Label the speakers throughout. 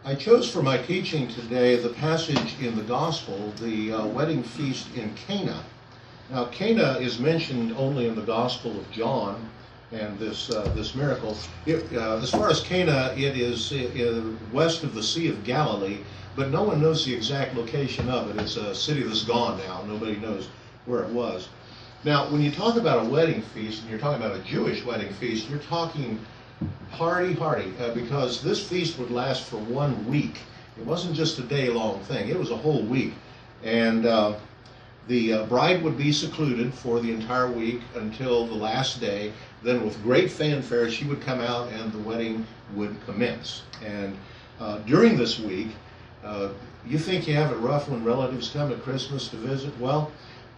Speaker 1: I chose for my teaching today the passage in the Gospel, the wedding feast in Cana. Now, Cana is mentioned only in the Gospel of John, and this miracle. As far as Cana, it is west of the Sea of Galilee, but no one knows the exact location of it. It's a city that's gone now. Nobody knows where it was. Now, when you talk about a wedding feast, and you're talking about a Jewish wedding feast, you're talking party, because this feast would last for 1 week. It wasn't just a day-long thing. It was a whole week. And the bride would be secluded for the entire week until the last day. Then with great fanfare, she would come out and the wedding would commence. And during this week, you think you have it rough when relatives come at Christmas to visit? Well,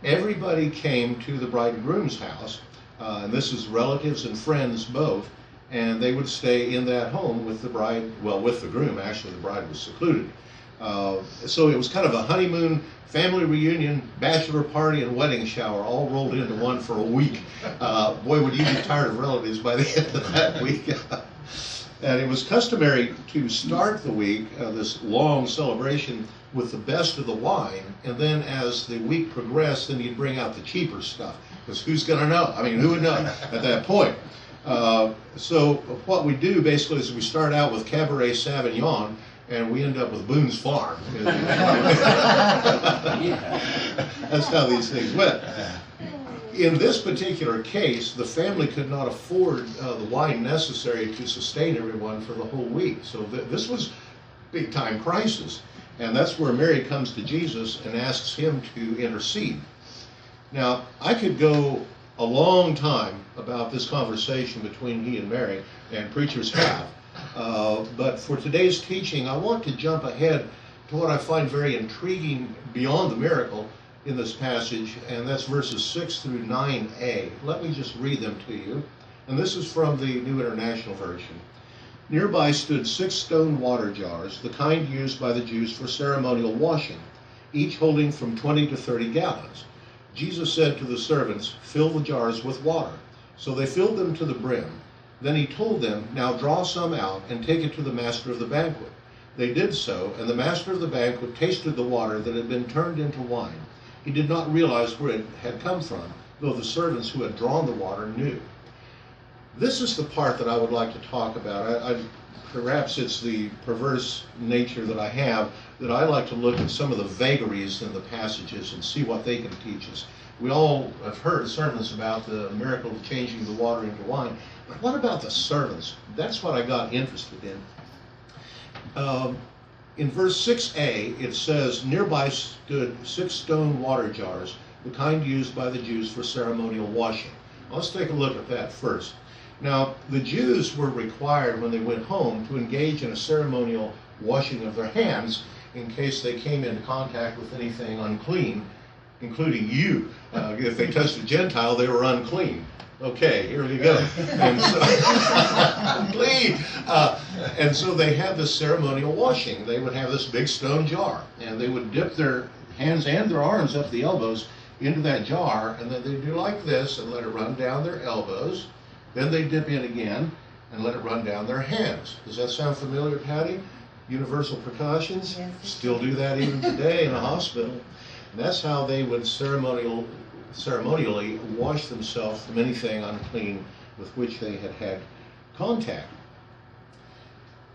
Speaker 1: everybody came to the bride and groom's house, and this is relatives and friends both, and they would stay in that home with the bride, well, with the groom. Actually, the bride was secluded. So it was kind of a honeymoon, family reunion, bachelor party, and wedding shower all rolled into one for a week. Boy, would you be tired of relatives by the end of that week. And it was customary to start the week, this long celebration, with the best of the wine, and then as the week progressed, then you'd bring out the cheaper stuff, because who's going to know? I mean, who would know at that point? So what we do basically is we start out with Cabernet Sauvignon, and we end up with Boone's Farm. That's how these things went. In this particular case, the family could not afford the wine necessary to sustain everyone for the whole week. So this was big time crisis. And that's where Mary comes to Jesus and asks him to intercede. Now, I could go a long time about this conversation between he and Mary, and preachers have. But for today's teaching, I want to jump ahead to what I find very intriguing beyond the miracle in this passage, and that's verses 6 through 9a. Let me just read them to you. And this is from the New International Version. Nearby stood 6 stone water jars, the kind used by the Jews for ceremonial washing, each holding from 20 to 30 gallons. Jesus said to the servants, "Fill the jars with water." So they filled them to the brim. Then he told them, "Now draw some out and take it to the master of the banquet." They did so, and the master of the banquet tasted the water that had been turned into wine. He did not realize where it had come from, though the servants who had drawn the water knew. This is the part that I would like to talk about. Perhaps it's the perverse nature that I have, that I like to look at some of the vagaries in the passages and see what they can teach us. We all have heard sermons about the miracle of changing the water into wine, but what about the servants? That's what I got interested in. In verse 6a, it says, "Nearby stood 6 stone water jars, the kind used by the Jews for ceremonial washing." Let's take a look at that first. Now, the Jews were required when they went home to engage in a ceremonial washing of their hands in case they came into contact with anything unclean, including you. If they touched a Gentile, they were unclean. Okay, here we go. And so, unclean. And so they had this ceremonial washing. They would have this big stone jar, and they would dip their hands and their arms up the elbows into that jar, and then they'd do like this and let it run down their elbows. Then they dip in again and let it run down their hands. Does that sound familiar, Patty? Universal precautions?
Speaker 2: Yes.
Speaker 1: Still do that even today in a hospital. And that's how they would ceremonially wash themselves from anything unclean with which they had had contact.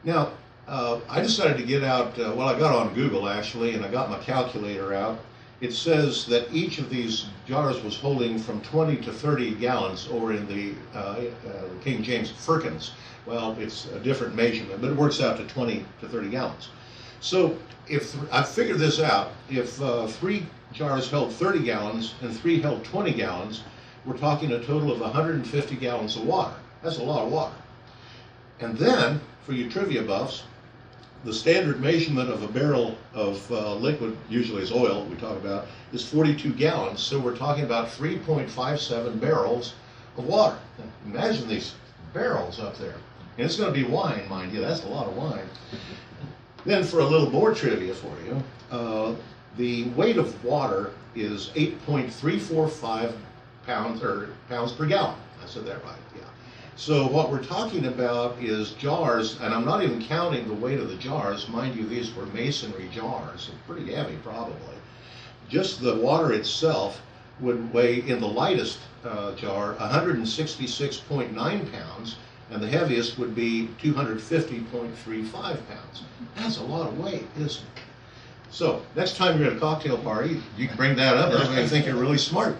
Speaker 1: Now, I decided to get out, I got on Google actually, and I got my calculator out. It says that each of these jars was holding from 20 to 30 gallons, or in the King James firkins. Well, it's a different measurement, but it works out to 20 to 30 gallons. So if I figured this out, if 3 jars held 30 gallons and 3 held 20 gallons, we're talking a total of 150 gallons of water. That's a lot of water. And then, for you trivia buffs, the standard measurement of a barrel of liquid, usually is oil we talk about, is 42 gallons. So we're talking about 3.57 barrels of water. Now, imagine these barrels up there. And it's going to be wine, mind you. That's a lot of wine. Then for a little more trivia for you, the weight of water is 8.345 pounds per gallon. I said that right, yeah. So what we're talking about is jars, and I'm not even counting the weight of the jars. Mind you, these were masonry jars, pretty heavy probably. Just the water itself would weigh, in the lightest jar, 166.9 pounds, and the heaviest would be 250.35 pounds. That's a lot of weight, isn't it? So next time you're at a cocktail party, you can bring that up. Everybody's going to think you're really smart.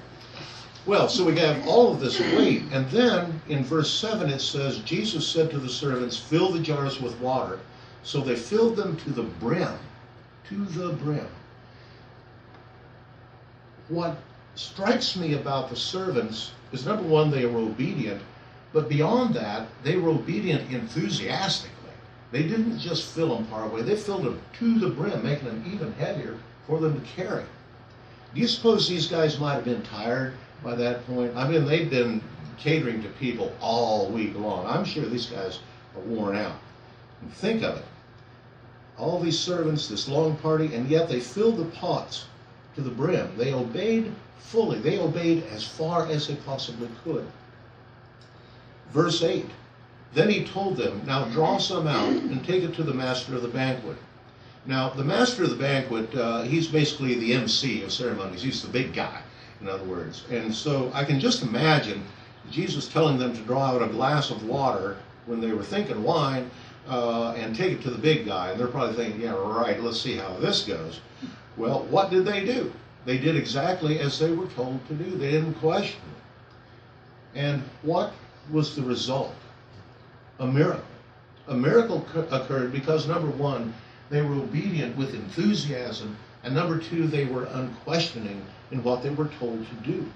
Speaker 1: Well, so we have all of this weight, and then in verse 7 it says, Jesus said to the servants, fill the jars with water. So they filled them to the brim. To the brim. What strikes me about the servants is, number one, they were obedient, but beyond that, they were obedient enthusiastically. They didn't just fill them part way, they filled them to the brim, making them even heavier for them to carry. Do you suppose these guys might have been tired by that point? I mean, they've been catering to people all week long. I'm sure these guys are worn out. And think of it. All these servants, this long party, and yet they filled the pots to the brim. They obeyed fully. They obeyed as far as they possibly could. Verse 8, then he told them, now draw some out and take it to the master of the banquet. Now, the master of the banquet, he's basically the MC of ceremonies. He's the big guy, in other words. And so I can just imagine Jesus telling them to draw out a glass of water when they were thinking wine, and take it to the big guy. And they're probably thinking, yeah, right, let's see how this goes. Well, what did they do? They did exactly as they were told to do. They didn't question it. And what was the result? A miracle. A miracle occurred because, number one, they were obedient with enthusiasm, and number two, they were unquestioning in what they were told to do.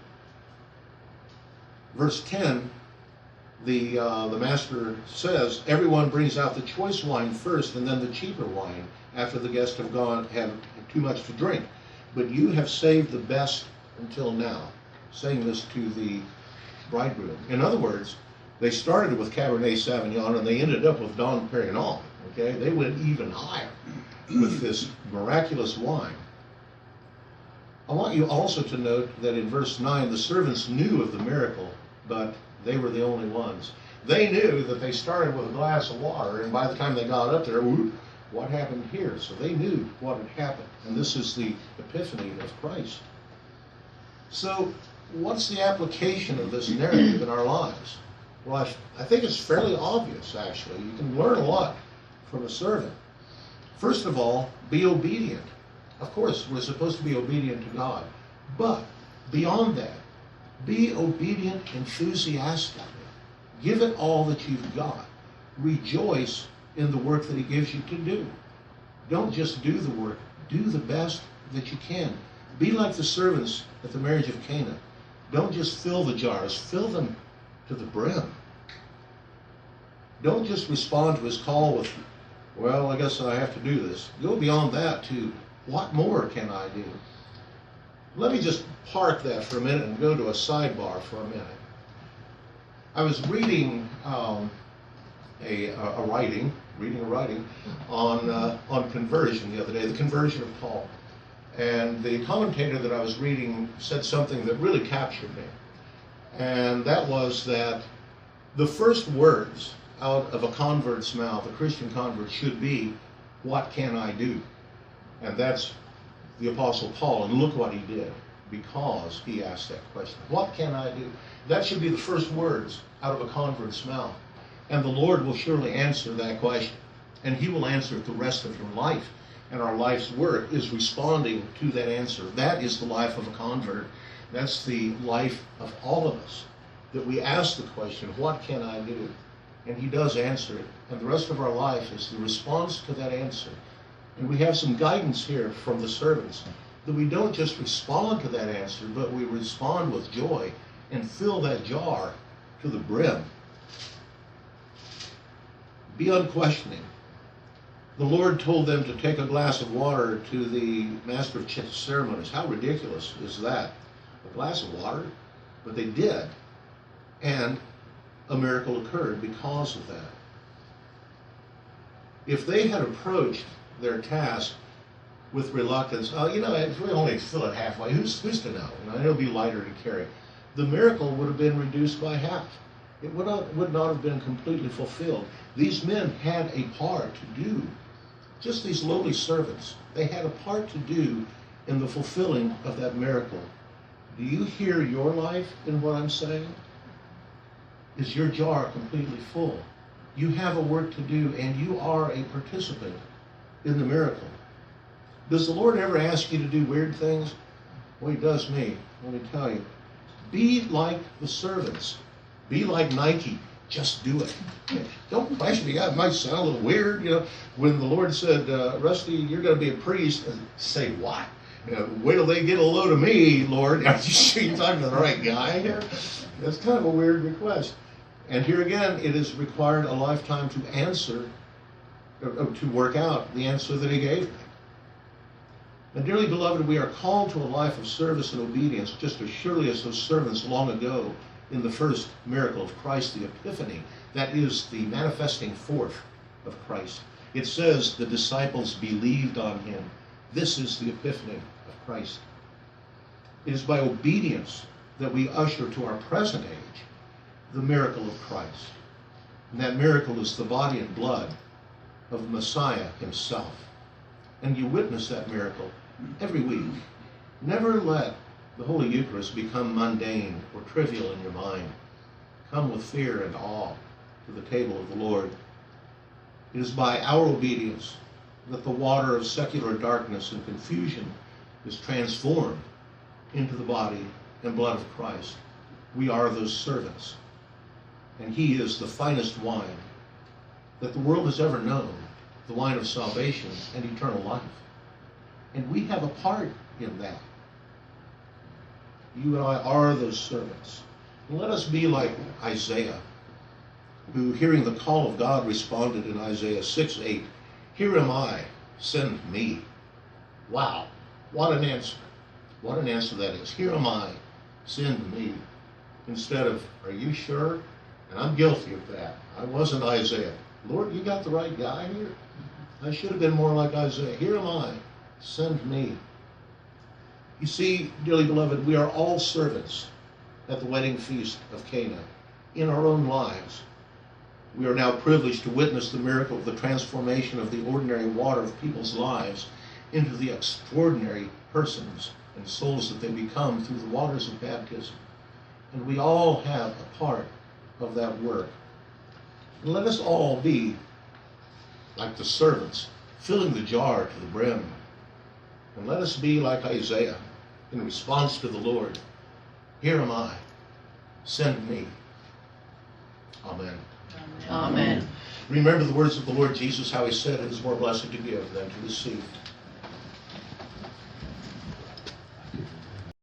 Speaker 1: Verse 10, the master says, everyone brings out the choice wine first and then the cheaper wine after the guests have too much to drink. But you have saved the best until now, saying this to the bridegroom. In other words, they started with Cabernet Sauvignon and they ended up with Dom Perignon. Okay, they went even higher with this miraculous wine. I want you also to note that in verse 9, the servants knew of the miracle, but they were the only ones. They knew that they started with a glass of water, and by the time they got up there, whoop, what happened here? So they knew what had happened, and this is the Epiphany of Christ. So what's the application of this narrative in our lives? Well, I think it's fairly obvious, actually. You can learn a lot from a servant. First of all, be obedient. Of course, we're supposed to be obedient to God. But beyond that, be obedient enthusiastically. Give it all that you've got. Rejoice in the work that he gives you to do. Don't just do the work. Do the best that you can. Be like the servants at the marriage of Cana. Don't just fill the jars. Fill them to the brim. Don't just respond to his call with, well, I guess I have to do this. Go beyond that to, what more can I do? Let me just park that for a minute and go to a sidebar for a minute. I was reading a writing on conversion the other day, the conversion of Paul. And the commentator that I was reading said something that really captured me. And that was that the first words out of a convert's mouth, a Christian convert, should be, what can I do? And that's the Apostle Paul, and look what he did, because he asked that question. What can I do? That should be the first words out of a convert's mouth. And the Lord will surely answer that question. And he will answer it the rest of your life. And our life's work is responding to that answer. That is the life of a convert. That's the life of all of us. That we ask the question, what can I do? And he does answer it. And the rest of our life is the response to that answer. And we have some guidance here from the servants, that we don't just respond to that answer, but we respond with joy and fill that jar to the brim. Be unquestioning. The Lord told them to take a glass of water to the master of ceremonies. How ridiculous is that? A glass of water? But they did. And a miracle occurred because of that. If they had approached their task with reluctance, if we only fill it halfway, who's to know? It'll be lighter to carry. The miracle would have been reduced by half. It would not have been completely fulfilled. These men had a part to do. Just these lowly servants, they had a part to do in the fulfilling of that miracle. Do you hear your life in what I'm saying? Is your jar completely full? You have a work to do, and you are a participant in the miracle. Does the Lord ever ask you to do weird things? Well, He does me. Let me tell you. Be like the servants. Be like Nike. Just do it. Don't question me. It might sound a little weird, When the Lord said, Rusty, you're going to be a priest, say what? Wait till they get a load of me, Lord. Are you sure you're talking to the right guy here? That's kind of a weird request. And here again, it is required a lifetime to answer, to work out the answer that He gave me. And dearly beloved, we are called to a life of service and obedience just as surely as those servants long ago in the first miracle of Christ, the Epiphany. That is the manifesting forth of Christ. It says the disciples believed on Him. This is the Epiphany of Christ. It is by obedience that we usher to our present age the miracle of Christ. And that miracle is the body and blood of Messiah Himself. And you witness that miracle every week. Never let the Holy Eucharist become mundane or trivial in your mind. Come with fear and awe to the table of the Lord. It is by our obedience that the water of secular darkness and confusion is transformed into the body and blood of Christ. We are those servants. And He is the finest wine that the world has ever known, the wine of salvation and eternal life. And we have a part in that. You and I are those servants. And let us be like Isaiah, who, hearing the call of God, responded in Isaiah 6:8, "Here am I, send me." Wow, what an answer. What an answer that is. Here am I, send me. Instead of, are you sure? And I'm guilty of that. I wasn't Isaiah. Lord, you got the right guy here? I should have been more like Isaiah. Here am I, send me. You see, dearly beloved, we are all servants at the wedding feast of Cana in our own lives. We are now privileged to witness the miracle of the transformation of the ordinary water of people's lives into the extraordinary persons and souls that they become through the waters of baptism. And we all have a part of that work. And let us all be like the servants, filling the jar to the brim. And let us be like Isaiah in response to the Lord. Here am I, send me. Amen.
Speaker 2: Amen.
Speaker 1: Remember the words of the Lord Jesus, how He said, it is more blessed to give than to receive.